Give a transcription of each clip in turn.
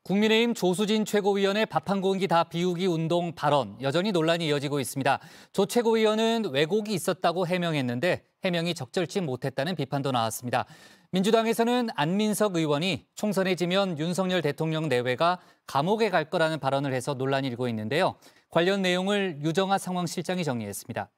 국민의힘 조수진 최고위원의 밥 한 공기 다 비우기 운동 발언, 여전히 논란이 이어지고 있습니다. 조 최고위원은 왜곡이 있었다고 해명했는데 해명이 적절치 못했다는 비판도 나왔습니다. 민주당에서는 안민석 의원이 총선에 지면 윤석열 대통령 내외가 감옥에 갈 거라는 발언을 해서 논란이 일고 있는데요. 관련 내용을 유정아 상황실장이 정리했습니다.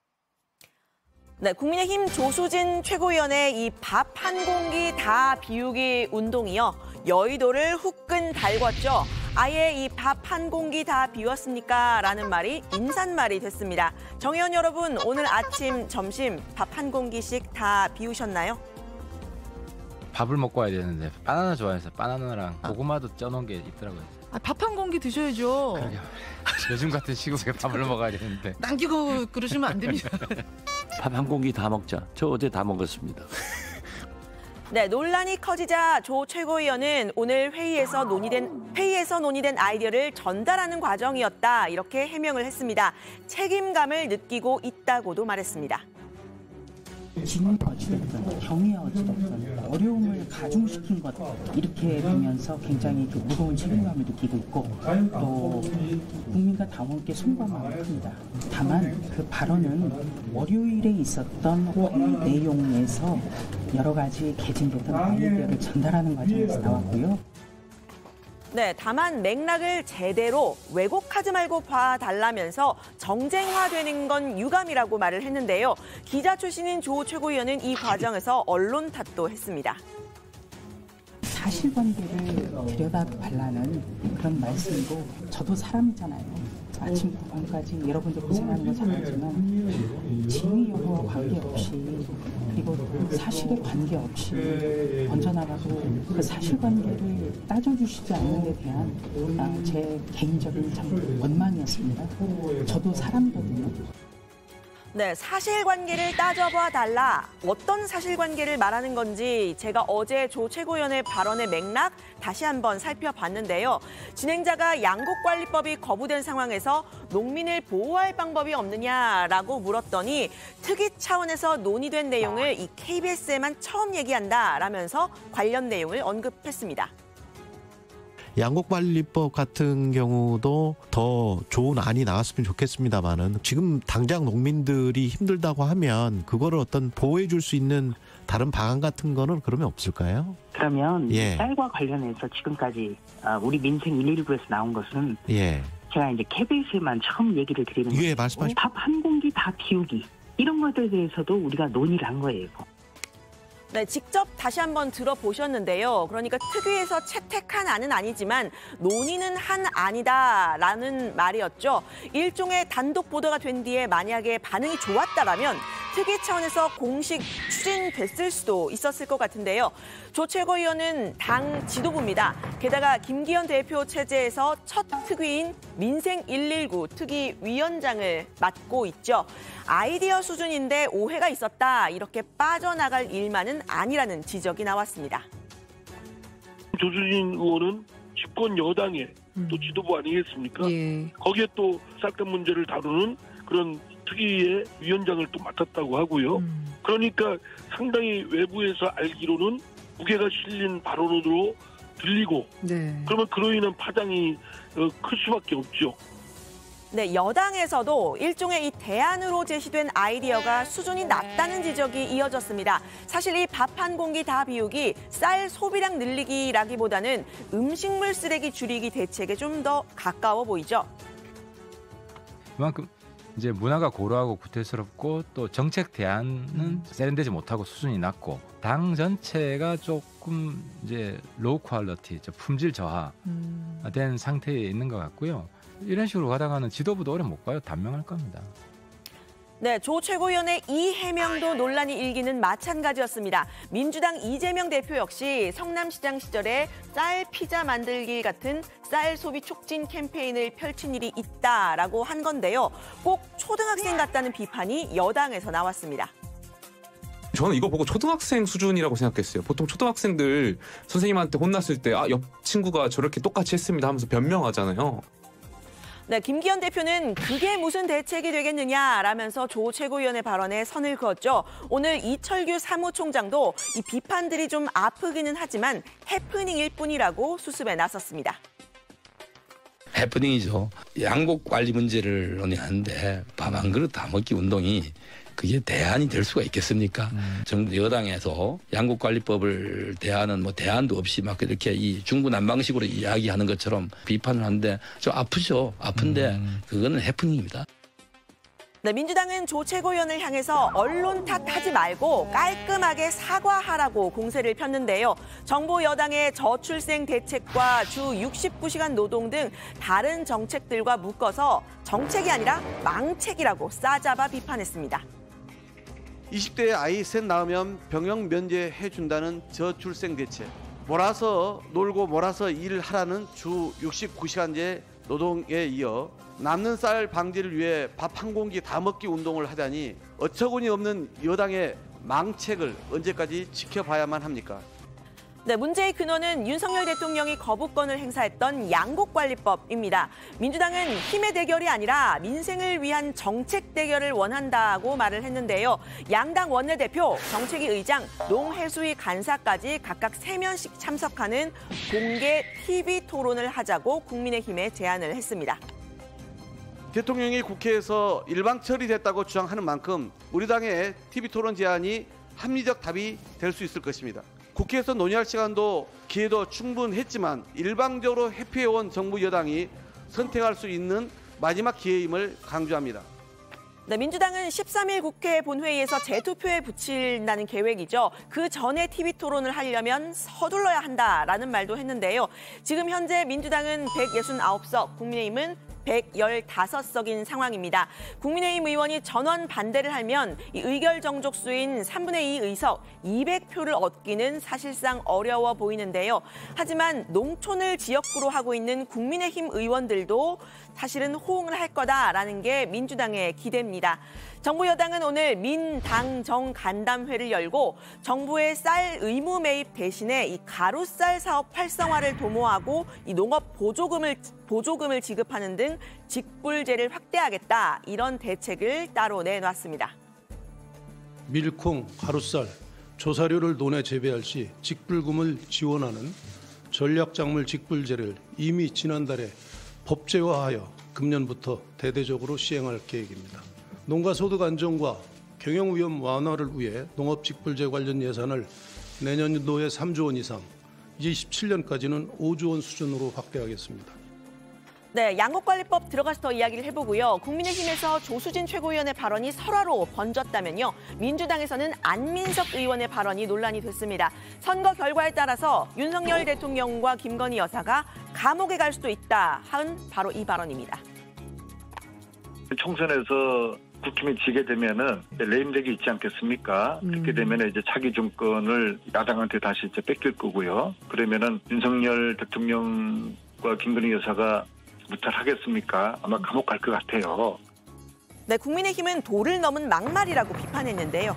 네, 국민의힘 조수진 최고위원의 이 밥 한 공기 다 비우기 운동이요. 여의도를 후끈 달궜죠. 아예 이 밥 한 공기 다 비웠습니까? 라는 말이 인사말이 됐습니다. 정의원 여러분, 오늘 아침, 점심 밥 한 공기씩 다 비우셨나요? 밥을 먹고 와야 되는데 바나나 좋아해서 바나나랑 고구마도 쪄놓은 게 있더라고요. 밥 한 공기 드셔야죠. 그러게요. 요즘 같은 시국에 밥을 먹어야 되는데. 남기고 그러시면 안 됩니다. 밥 한 공기 다 먹자. 저 어제 다 먹었습니다. 네, 논란이 커지자 조 최고위원은 오늘 회의에서 논의된 아이디어를 전달하는 과정이었다, 이렇게 해명을 했습니다. 책임감을 느끼고 있다고도 말했습니다. 지는 어찌됐든 경위에 어찌됐든 어려움을 가중시킨 것, 이렇게 보면서 굉장히 좀 무거운 책임감을 느끼고 있고 또 국민과 당원께 송구한 마음이 큽니다. 다만 그 발언은 월요일에 있었던 회의 내용에서 여러 가지 개진됐던 아이디어를 전달하는 과정에서 나왔고요. 네, 다만 맥락을 제대로 왜곡하지 말고 봐달라면서 정쟁화되는 건 유감이라고 말을 했는데요. 기자 출신인 조 최고위원은 이 과정에서 언론 탓도 했습니다. 사실관계를 들여다달라는 그런 말씀이고, 저도 사람이잖아요. 아침부터 밤까지 여러분들 고생하는 건 잘 알지만 진위 여부와 관계없이, 그리고 사실에 관계없이 번져나가고 그 사실관계를 따져주시지 않는 데 대한 제 개인적인 참 원망이었습니다. 저도 사람이거든요. 네, 사실관계를 따져봐 달라. 어떤 사실관계를 말하는 건지 제가 어제 조 최고위원의 발언의 맥락 다시 한번 살펴봤는데요. 진행자가 양곡관리법이 거부된 상황에서 농민을 보호할 방법이 없느냐라고 물었더니 특위 차원에서 논의된 내용을 이 KBS에만 처음 얘기한다라면서 관련 내용을 언급했습니다. 양곡관리법 같은 경우도 더 좋은 안이 나왔으면 좋겠습니다만은, 지금 당장 농민들이 힘들다고 하면 그거를 어떤 보호해 줄 수 있는 다른 방안 같은 거는 그러면 없을까요? 그러면 쌀과 관련해서 지금까지 우리 민생 119에서 나온 것은 제가 이제 KBS에만 처음 얘기를 드리는 거예요. 말씀하십시오. 밥 한 공기 다 비우기, 이런 것들에 대해서도 우리가 논의를 한 거예요. 네, 직접 다시 한번 들어보셨는데요. 그러니까 특위에서 채택한 안은 아니지만 논의는 한 안이다라는 말이었죠. 일종의 단독 보도가 된 뒤에 만약에 반응이 좋았다라면 특위 차원에서 공식 추진됐을 수도 있었을 것 같은데요. 조 최고위원은 당 지도부입니다. 게다가 김기현 대표 체제에서 첫 특위인 민생 119 특위위원장을 맡고 있죠. 아이디어 수준인데 오해가 있었다, 이렇게 빠져나갈 일만은 아니라는 지적이 나왔습니다. 조수진 의원은 집권 여당의 또 지도부 아니겠습니까? 거기에 또 쌀값 문제를 다루는 그런 특위의 위원장을 또 맡았다고 하고요. 그러니까 상당히 외부에서 알기로는 무게가 실린 발언으로 들리고, 그러면 그로 인한 파장이 클 수밖에 없죠. 네, 여당에서도 일종의 이 대안으로 제시된 아이디어가 수준이 낮다는 지적이 이어졌습니다. 사실 이 밥 한 공기 다 비우기, 쌀 소비량 늘리기라기보다는 음식물 쓰레기 줄이기 대책에 좀 더 가까워 보이죠. 그만큼 이제 문화가 고루하고 구태스럽고 또 정책 대안은 세련되지 못하고 수준이 낮고 당 전체가 조금 이제 로우 퀄리티, 품질 저하된 상태에 있는 것 같고요. 이런 식으로 가다가는 지도부도 오래 못 가요. 단명할 겁니다. 네, 조 최고위원의 이 해명도 논란이 일기는 마찬가지였습니다. 민주당 이재명 대표 역시 성남시장 시절에 쌀 피자 만들기 같은 쌀 소비 촉진 캠페인을 펼친 일이 있다라고 한 건데요. 꼭 초등학생 같다는 비판이 여당에서 나왔습니다. 저는 이거 보고 초등학생 수준이라고 생각했어요. 보통 초등학생들 선생님한테 혼났을 때 옆 친구가 저렇게 똑같이 했습니다 하면서 변명하잖아요. 네, 김기현 대표는 그게 무슨 대책이 되겠느냐라면서 조 최고위원의 발언에 선을 그었죠. 오늘 이철규 사무총장도 이 비판들이 좀 아프기는 하지만 해프닝일 뿐이라고 수습에 나섰습니다. 해프닝이죠. 양곡 관리 문제를 논의하는데 밥 한 그릇 다 먹기 운동이 그게 대안이 될 수가 있겠습니까? 정부 여당에서 양곡관리법을 대안은 뭐 대안도 없이 막 이렇게 이 중구난방식으로 이야기하는 것처럼 비판을 하는데 좀 아프죠. 아픈데 그거는 해프닝입니다. 네, 민주당은 조 최고위원을 향해서 언론 탓하지 말고 깔끔하게 사과하라고 공세를 폈는데요. 정부 여당의 저출생 대책과 주 69시간 노동 등 다른 정책들과 묶어서 정책이 아니라 망책이라고 싸잡아 비판했습니다. 20대에 아이 셋 낳으면 병역 면제해준다는 저출생 대책, 몰아서 놀고 몰아서 일하라는 주 69시간제 노동에 이어 남는 쌀 방지를 위해 밥 한 공기 다 먹기 운동을 하다니 어처구니 없는 여당의 망책을 언제까지 지켜봐야만 합니까? 네, 문제의 근원은 윤석열 대통령이 거부권을 행사했던 양곡관리법입니다. 민주당은 힘의 대결이 아니라 민생을 위한 정책 대결을 원한다고 말을 했는데요. 양당 원내대표, 정책위 의장, 농해수위 간사까지 각각 3명씩 참석하는 공개 TV 토론을 하자고 국민의힘에 제안을 했습니다. 대통령이 국회에서 일방 처리됐다고 주장하는 만큼 우리 당의 TV 토론 제안이 합리적 답이 될 수 있을 것입니다. 국회에서 논의할 시간도 기회도 충분했지만 일방적으로 회피해온 정부 여당이 선택할 수 있는 마지막 기회임을 강조합니다. 네, 민주당은 13일 국회 본회의에서 재투표에 붙인다는 계획이죠. 그 전에 TV 토론을 하려면 서둘러야 한다라는 말도 했는데요. 지금 현재 민주당은 169석, 국민의힘은 115석인 상황입니다. 국민의힘 의원이 전원 반대를 하면 이 의결 정족수인 3분의 2 의석 200표를 얻기는 사실상 어려워 보이는데요. 하지만 농촌을 지역구로 하고 있는 국민의힘 의원들도 사실은 호응을 할 거다라는 게 민주당의 기대입니다. 정부 여당은 오늘 민당정 간담회를 열고 정부의 쌀 의무 매입 대신에 이 가루쌀 사업 활성화를 도모하고 이 농업 보조금을 지급하는 등 직불제를 확대하겠다, 이런 대책을 따로 내놨습니다. 밀콩, 가루쌀, 조사료를 논에 재배할 시 직불금을 지원하는 전략작물 직불제를 이미 지난달에 법제화하여 금년부터 대대적으로 시행할 계획입니다. 농가 소득 안정과 경영 위험 완화를 위해 농업 직불제 관련 예산을 내년도에 3조 원 이상, 27년까지는 5조 원 수준으로 확대하겠습니다. 네, 양곡관리법 들어가서 더 이야기를 해보고요. 국민의힘에서 조수진 최고위원의 발언이 설화로 번졌다면요. 민주당에서는 안민석 의원의 발언이 논란이 됐습니다. 선거 결과에 따라서 윤석열 대통령과 김건희 여사가 감옥에 갈 수도 있다 한 바로 이 발언입니다. 총선에서 국힘이 지게 되면은 레임덕이 있지 않겠습니까? 그렇게 되면 이제 차기 정권을 야당한테 다시 이제 뺏길 거고요. 그러면은 윤석열 대통령과 김건희 여사가 무탈하겠습니까? 아마 감옥 갈 것 같아요. 네, 국민의힘은 도를 넘은 막말이라고 비판했는데요.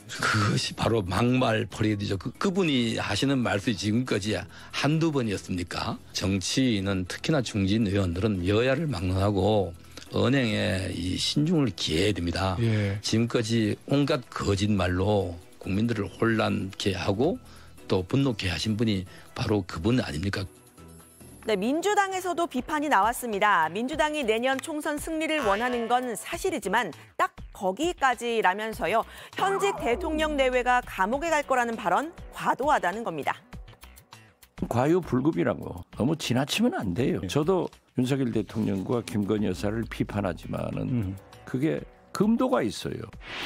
그것이 바로 막말 퍼레이드죠. 그분이 하시는 말씀이 지금까지 한두 번이었습니까? 정치인은 특히나 중진 의원들은 여야를 막론하고 언행에 이 신중을 기해야 됩니다. 예. 지금까지 온갖 거짓말로 국민들을 혼란케 하고 또 분노케 하신 분이 바로 그분 아닙니까? 네, 민주당에서도 비판이 나왔습니다. 민주당이 내년 총선 승리를 원하는 건 사실이지만 딱 거기까지라면서요. 현직 대통령 내외가 감옥에 갈 거라는 발언 과도하다는 겁니다. 과유불급이라고 너무 지나치면 안 돼요. 저도 윤석열 대통령과 김건희 여사를 비판하지만은 그게 금도가 있어요.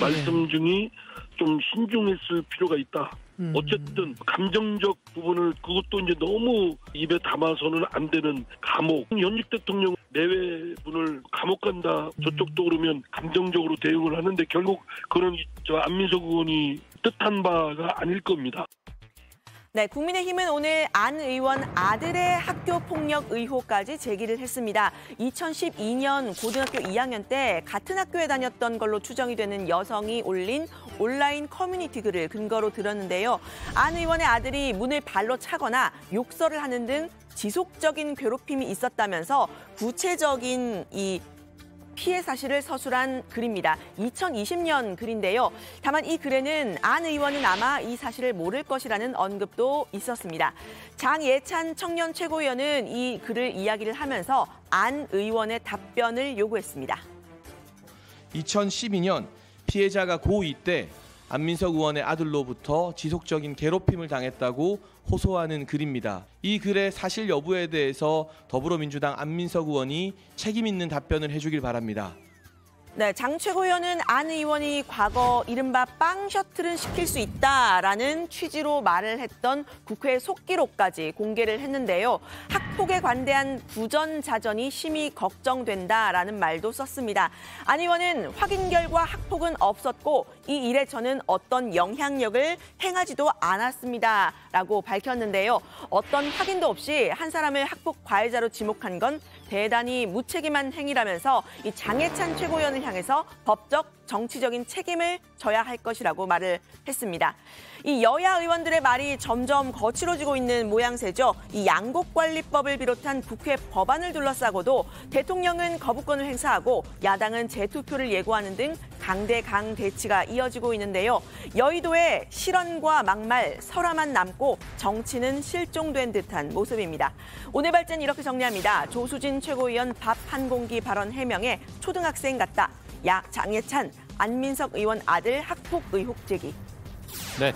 말씀 중에 좀 신중했을 필요가 있다. 어쨌든 감정적 부분을 그것도 이제 너무 입에 담아서는 안 되는 감옥. 현직 대통령 내외분을 감옥 간다. 저쪽도 그러면 감정적으로 대응을 하는데 결국 그런 저 안민석 의원이 뜻한 바가 아닐 겁니다. 네, 국민의힘은 오늘 안 의원 아들의 학교 폭력 의혹까지 제기를 했습니다. 2012년 고등학교 2학년 때 같은 학교에 다녔던 걸로 추정이 되는 여성이 올린 온라인 커뮤니티 글을 근거로 들었는데요. 안 의원의 아들이 문을 발로 차거나 욕설을 하는 등 지속적인 괴롭힘이 있었다면서 구체적인 이 피해 사실을 서술한 글입니다. 2020년 글인데요. 다만 이 글에는 안 의원은 아마 이 사실을 모를 것이라는 언급도 있었습니다. 장예찬 청년 최고위원은 이 글을 이야기를 하면서 안 의원의 답변을 요구했습니다. 2012년 피해자가 고2 때 안민석 의원의 아들로부터 지속적인 괴롭힘을 당했다고 호소하는 글입니다. 이 글의 사실 여부에 대해서 더불어민주당 안민석 의원이 책임 있는 답변을 해주길 바랍니다. 네, 장 최고위원은 안 의원이 과거 이른바 빵 셔틀은 시킬 수 있다라는 취지로 말을 했던 국회 속기록까지 공개를 했는데요. 학폭에 관대한 부전자전이 심히 걱정된다라는 말도 썼습니다. 안 의원은 확인 결과 학폭은 없었고 이 일에 저는 어떤 영향력을 행하지도 않았습니다라고 밝혔는데요. 어떤 확인도 없이 한 사람을 학폭 가해자로 지목한 건 대단히 무책임한 행위라면서 이 장예찬 최고위원을 향해서 법적, 정치적인 책임을 져야 할 것이라고 말을 했습니다. 이 여야 의원들의 말이 점점 거칠어지고 있는 모양새죠. 이 양곡관리법을 비롯한 국회 법안을 둘러싸고도 대통령은 거부권을 행사하고 야당은 재투표를 예고하는 등 강대강 대치가 이어지고 있는데요. 여의도에 실언과 막말, 설화만 남고 정치는 실종된 듯한 모습입니다. 오늘 발제는 이렇게 정리합니다. 조수진 최고위원 밥 한 공기 발언 해명에 초등학생 같다. 장예찬, 안민석 의원 아들 학폭 의혹 제기. 네.